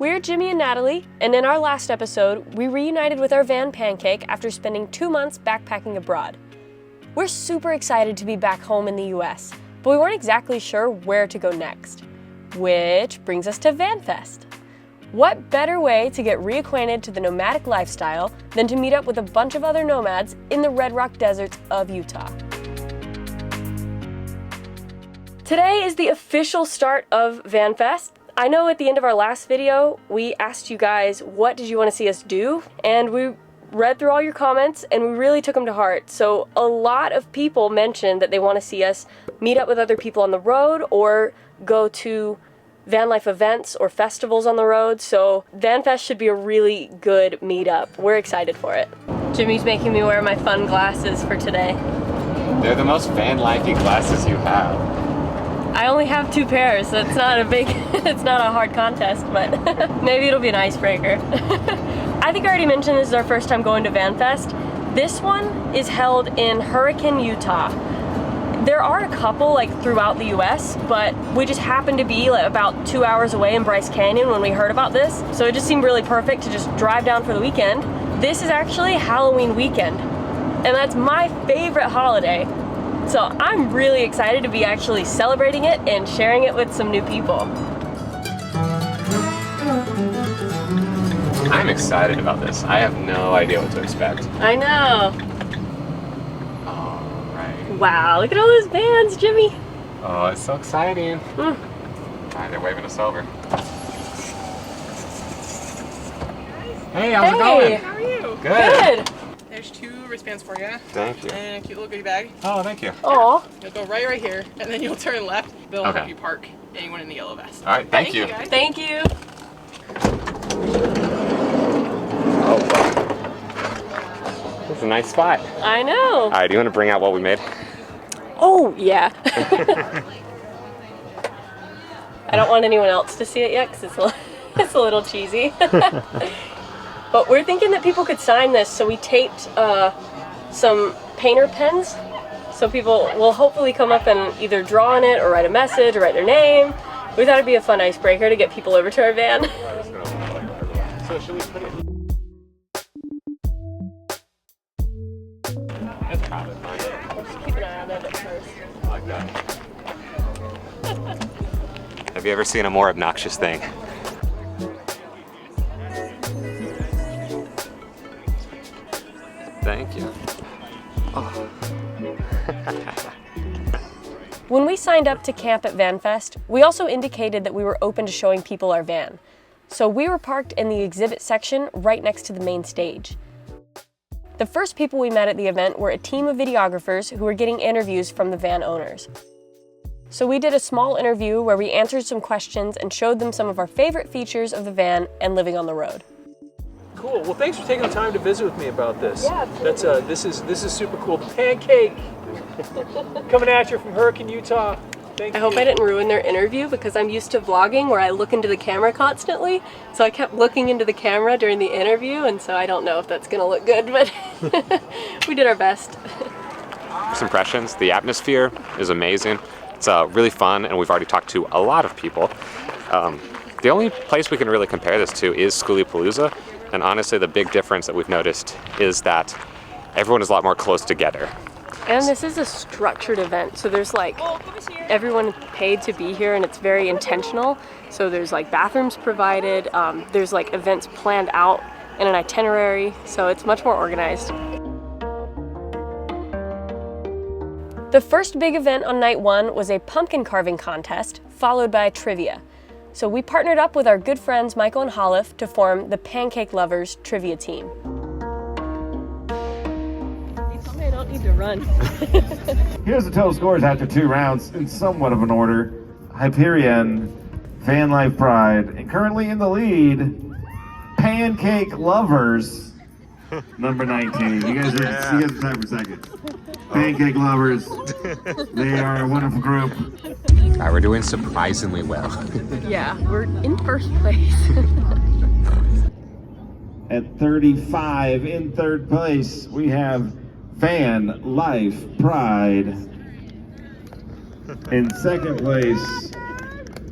We're Jimmy and Natalie, and in our last episode, we reunited with our van Pancake after spending 2 months backpacking abroad. We're super excited to be back home in the US, but we weren't exactly sure where to go next. Which brings us to VanFest. What better way to get reacquainted to the nomadic lifestyle than to meet up with a bunch of other nomads in the Red Rock deserts of Utah? Today is the official start of VanFest. I know at the end of our last video, we asked you guys, what did you want to see us do? And we read through all your comments and we really took them to heart. So a lot of people mentioned that they want to see us meet up with other people on the road or go to van life events or festivals on the road. So VanFest should be a really good meetup. We're excited for it. Jimmy's making me wear my fun glasses for today. They're the most van-lifey glasses you have. I only have 2 pairs, so it's not a big, it's not a hard contest, but maybe it'll be an icebreaker. I think I already mentioned this is our first time going to VanFest. This one is held in Hurricane, Utah. There are a couple like throughout the US, but we just happened to be like about 2 hours away in Bryce Canyon when we heard about this. So it just seemed really perfect to just drive down for the weekend. This is actually Halloween weekend, and that's my favorite holiday. So I'm really excited to be actually celebrating it and sharing it with some new people. I'm excited about this. I have no idea what to expect. I know. All right. Wow, look at all those vans, Jimmy. Oh, it's so exciting. All right, they're waving us over. Hey, how's it going? How are you? Good. There's 2 wristbands for you. Thank you. And a cute little goodie bag. Oh, thank you. Aw. You'll go right here, and then you'll turn left. They'll Okay. help you park anyone in the yellow vest. All right, thank you. guys. Thank you. Oh, wow. This is a nice spot. I know. All right, do you want to bring out what we made? Oh, yeah. I don't want anyone else to see it yet because it's a little cheesy. But we're thinking that people could sign this, so we taped some painter pens. So people will hopefully come up and either draw on it or write a message or write their name. We thought it'd be a fun icebreaker to get people over to our van. So should we put it? That's probably fine. Just keep an eye on it at first. I like that. Have you ever seen a more obnoxious thing? Thank you. Oh. When we signed up to camp at VanFest, we also indicated that we were open to showing people our van. So we were parked in the exhibit section right next to the main stage. The first people we met at the event were a team of videographers who were getting interviews from the van owners. So we did a small interview where we answered some questions and showed them some of our favorite features of the van and living on the road. Cool. Well, thanks for taking the time to visit with me about this. Yeah, That's this is super cool. The Pancake coming at you from Hurricane, Utah. Thank I you. hope I didn't ruin their interview because I'm used to vlogging where I look into the camera constantly. So I kept looking into the camera during the interview, and so I don't know if that's gonna look good, but we did our best. First impressions, the atmosphere is amazing. It's really fun, and we've already talked to a lot of people. The only place we can really compare this to is Schoolypalooza, and honestly the big difference that we've noticed is that everyone is a lot more close together. And this is a structured event, so there's like everyone paid to be here and it's very intentional. So there's like bathrooms provided, there's like events planned out in an itinerary, so it's much more organized. The first big event on night 1 was a pumpkin carving contest, followed by trivia. So we partnered up with our good friends Michael and Holliff to form the Pancake Lovers trivia team. You told me I don't need to run. Here's the total scores after 2 rounds in somewhat of an order. Hyperion, Van Life Pride, and currently in the lead, Pancake Lovers, number 19. You guys are time for a second. Pancake Lovers, they are a wonderful group. We're doing surprisingly well. Yeah, we're in first place. At 35, in 3rd place, we have Van Life Pride. In 2nd place,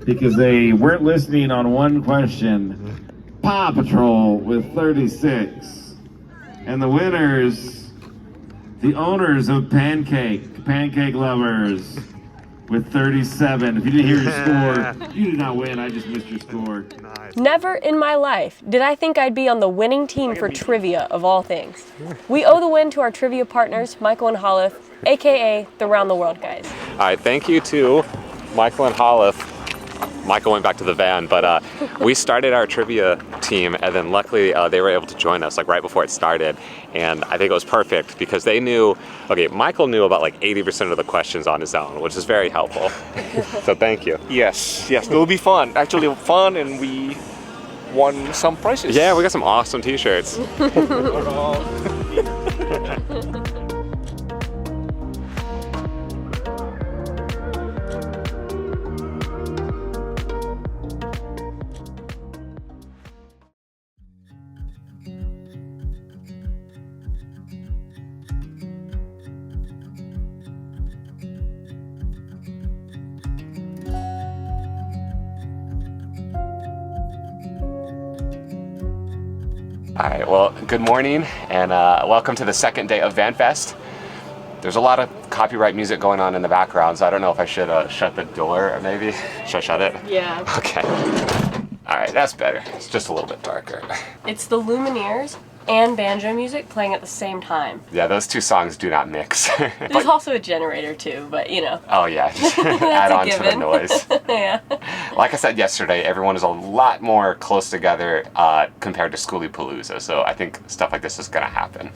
because they weren't listening on one question, Paw Patrol with 36. And the winners, the owners of Pancake Lovers with 37. If you didn't hear your score, you did not win. I just missed your score. Never in my life did I think I'd be on the winning team for trivia of all things. We owe the win to our trivia partners, Michael and Holliff, aka the Round the World guys. All right, thank you to Michael and Holliff. Michael went back to the van, but we started our trivia team, and then luckily they were able to join us like right before it started, and I think it was perfect because they knew, okay, Michael knew about like 80% of the questions on his own, which is very helpful. So thank you. Yes, it will be fun. Actually fun, and we won some prizes. Yeah, we got some awesome t-shirts. All right, well, good morning and welcome to the second day of VanFest. There's a lot of copyright music going on in the background, so I don't know if I should shut the door or maybe. Should I shut it? Yeah. Okay. All right, that's better. It's just a little bit darker. It's the Lumineers and banjo music playing at the same time. Yeah, those two songs do not mix. There's also a generator too, but you know. Oh yeah, just add on to the noise. Yeah. Like I said yesterday, everyone is a lot more close together compared to Schoolypalooza, so I think stuff like this is gonna happen.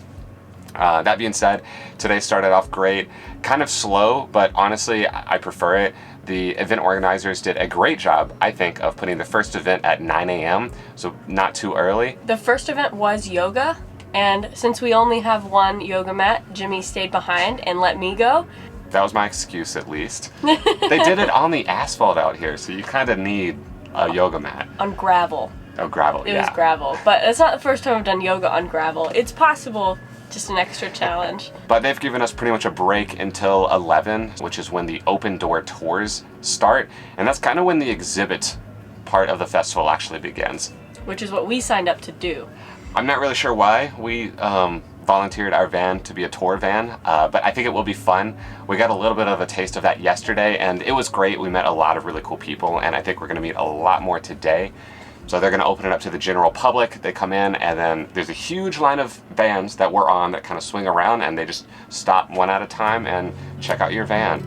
That being said, today started off great, kind of slow, but honestly, I prefer it. The event organizers did a great job, I think, of putting the first event at 9 a.m., so not too early. The first event was yoga, and since we only have one yoga mat, Jimmy stayed behind and let me go. That was my excuse, at least. They did it on the asphalt out here, so you kind of need a yoga mat. On gravel. Oh, gravel, It was gravel, but it's not the first time I've done yoga on gravel. It's possible. Just an extra challenge. But they've given us pretty much a break until 11, which is when the open door tours start. And that's kind of when the exhibit part of the festival actually begins. Which is what we signed up to do. I'm not really sure why we volunteered our van to be a tour van, but I think it will be fun. We got a little bit of a taste of that yesterday, and it was great. We met a lot of really cool people, and I think we're going to meet a lot more today. So they're going to open it up to the general public. They come in, and then there's a huge line of vans that we're on that kind of swing around, and they just stop one at a time and check out your van.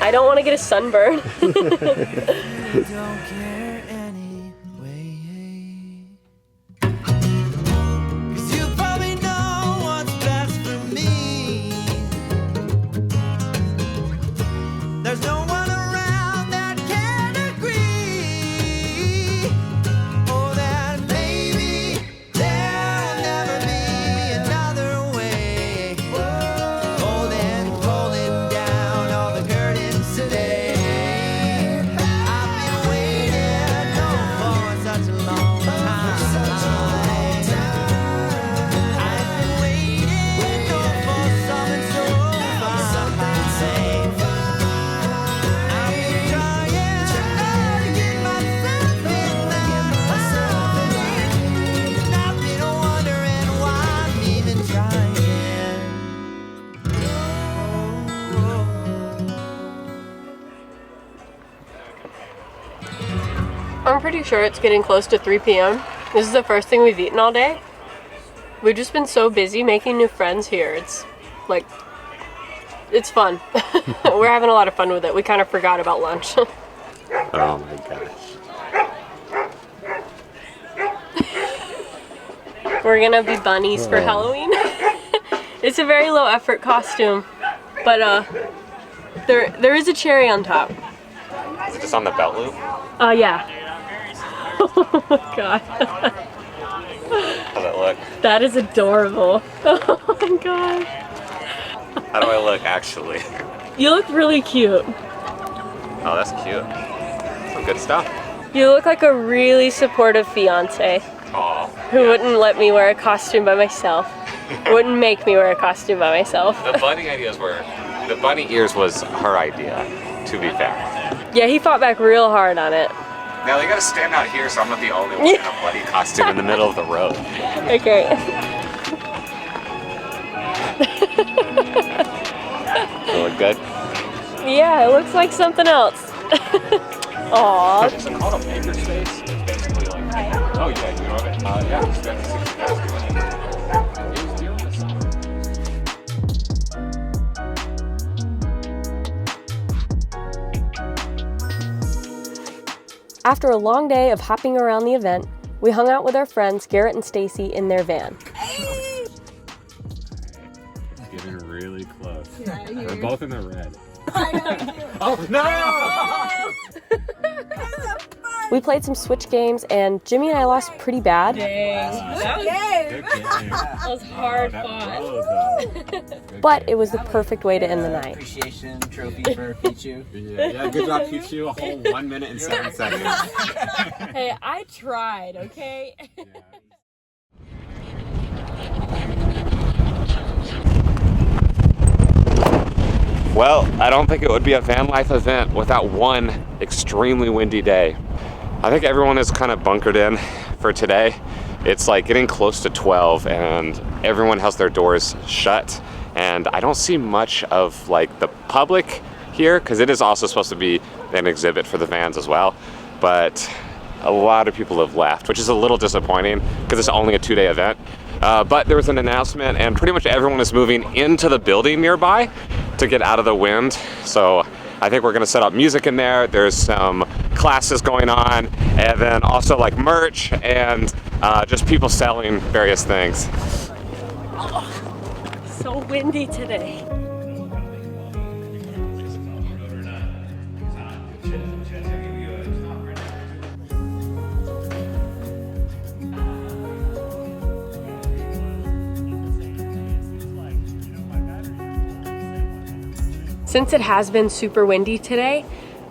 I don't want to get a sunburn. I'm pretty sure it's getting close to 3 p.m. This is the first thing we've eaten all day. We've just been so busy making new friends here. It's like, it's fun. We're having a lot of fun with it. We kind of forgot about lunch. Oh my gosh. We're gonna be bunnies for Halloween. It's a very low effort costume, but there is a cherry on top. Is it just on the belt loop? Yeah. Oh my god. How's it look? That is adorable. Oh my gosh. How do I look actually? You look really cute. Oh, that's cute. Some good stuff. You look like a really supportive fiance Aw. who wouldn't let me wear a costume by myself. Wouldn't make me wear a costume by myself. The bunny ears was her idea, to be fair. Yeah, he fought back real hard on it. Now they gotta stand out here so I'm not the only one in a bloody costume in the middle of the road. Okay. Does it look good? Yeah, it looks like something else. Aww. Is it called a makerspace? It's basically like, oh yeah, you know it? Yeah, we spent 60 hours doing it. It was doing this. After a long day of hopping around the event, we hung out with our friends Garrett and Stacy in their van. Getting really close. We're both in the red. Oh no! We played some Switch games and Jimmy and I lost pretty bad. Good game. That was hard fought. But It was the perfect way to end the night. Appreciation trophy for Pichu. Yeah, good job, Pichu. A whole 1 minute and 7 seconds. Hey, I tried, okay? Well, I don't think it would be a van life event without one extremely windy day. I think everyone is kind of bunkered in for today. It's like getting close to 12 and everyone has their doors shut. And I don't see much of like the public here because it is also supposed to be an exhibit for the vans as well. But a lot of people have left, which is a little disappointing because it's only a 2-day event. But there was an announcement and pretty much everyone is moving into the building nearby to get out of the wind. So I think we're gonna set up music in there. There's some classes going on and then also like merch and just people selling various things. So windy today. Since it has been super windy today,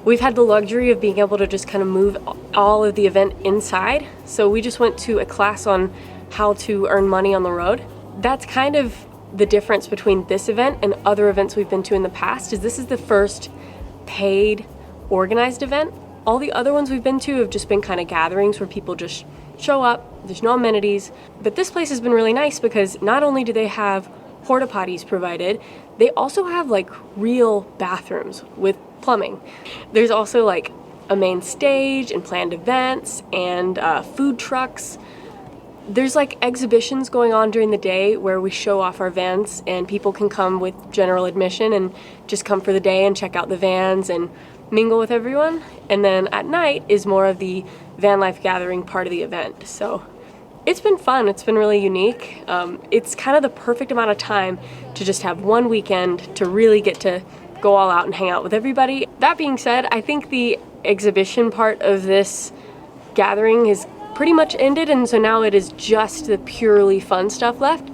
we've had the luxury of being able to just kind of move all of the event inside. So we just went to a class on how to earn money on the road. That's kind of the difference between this event and other events we've been to in the past, is this is the first paid organized event. All the other ones we've been to have just been kind of gatherings where people just show up, there's no amenities. But this place has been really nice because not only do they have porta potties provided, they also have like real bathrooms with plumbing. There's also like a main stage and planned events and food trucks. There's like exhibitions going on during the day where we show off our vans and people can come with general admission and just come for the day and check out the vans and mingle with everyone. And then at night is more of the van life gathering part of the event. So it's been fun, it's been really unique. It's kind of the perfect amount of time to just have one weekend to really get to go all out and hang out with everybody. That being said, I think the exhibition part of this gathering is pretty much ended, and so now it is just the purely fun stuff left.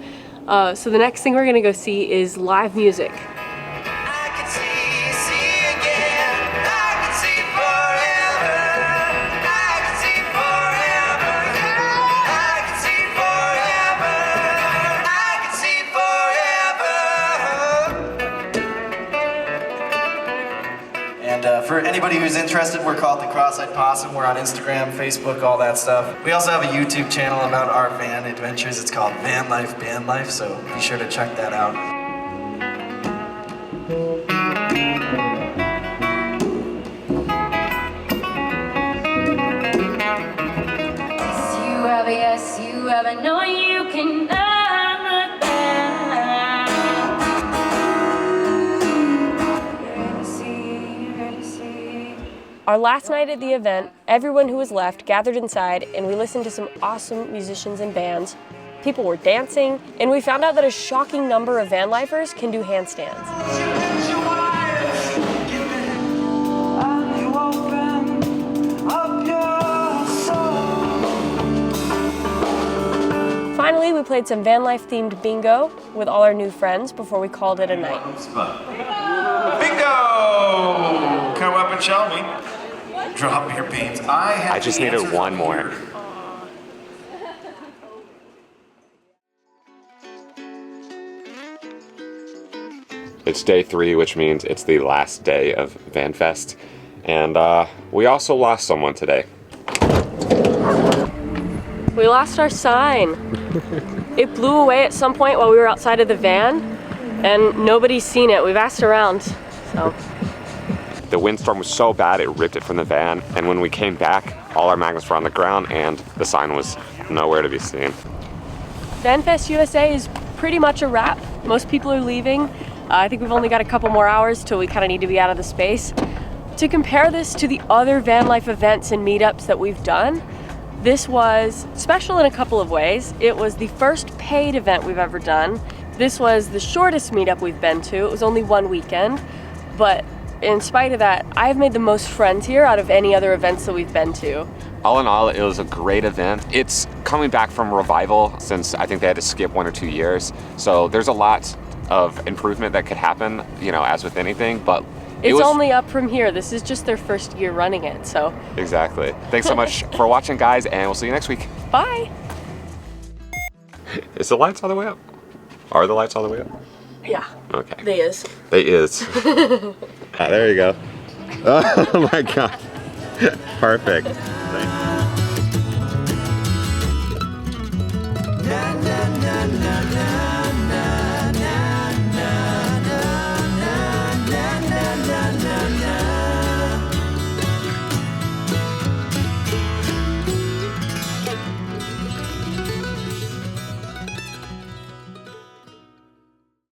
So the next thing we're gonna go see is live music. For anybody who's interested, we're called The Cross-Eyed Possum. We're on Instagram, Facebook, all that stuff. We also have a YouTube channel about our van adventures. It's called Van Life, Band Life, so be sure to check that out. Yes, you ever know you can never Our last night at the event, everyone who was left gathered inside and we listened to some awesome musicians and bands. people were dancing, and we found out that a shocking number of van lifers can do handstands. Finally, we played some van life themed bingo with all our new friends before we called it a night. Bingo! Come up and show me. Drop your beans. I just needed one more. It's day 3, which means it's the last day of VanFest. And we also lost someone today. We lost our sign. It blew away at some point while we were outside of the van, and nobody's seen it. We've asked around, so. The windstorm was so bad it ripped it from the van, and when we came back, all our magnets were on the ground and the sign was nowhere to be seen. VanFest USA is pretty much a wrap. Most people are leaving. I think we've only got a couple more hours till we kind of need to be out of the space. To compare this to the other van life events and meetups that we've done, this was special in a couple of ways. It was the first paid event we've ever done. This was the shortest meetup we've been to. It was only one weekend, but in spite of that, I've made the most friends here out of any other events that we've been to. All in all, it was a great event. It's coming back from revival since I think they had to skip 1 or 2 years. So there's a lot of improvement that could happen, you know, as with anything, but it's only up from here. This is just their first year running it, so. Exactly. Thanks so much for watching, guys, and we'll see you next week. Bye. Is the lights all the way up? Are the lights all the way up? Yeah. Okay. They is. They is. There you go. Oh my God. Perfect. Thanks.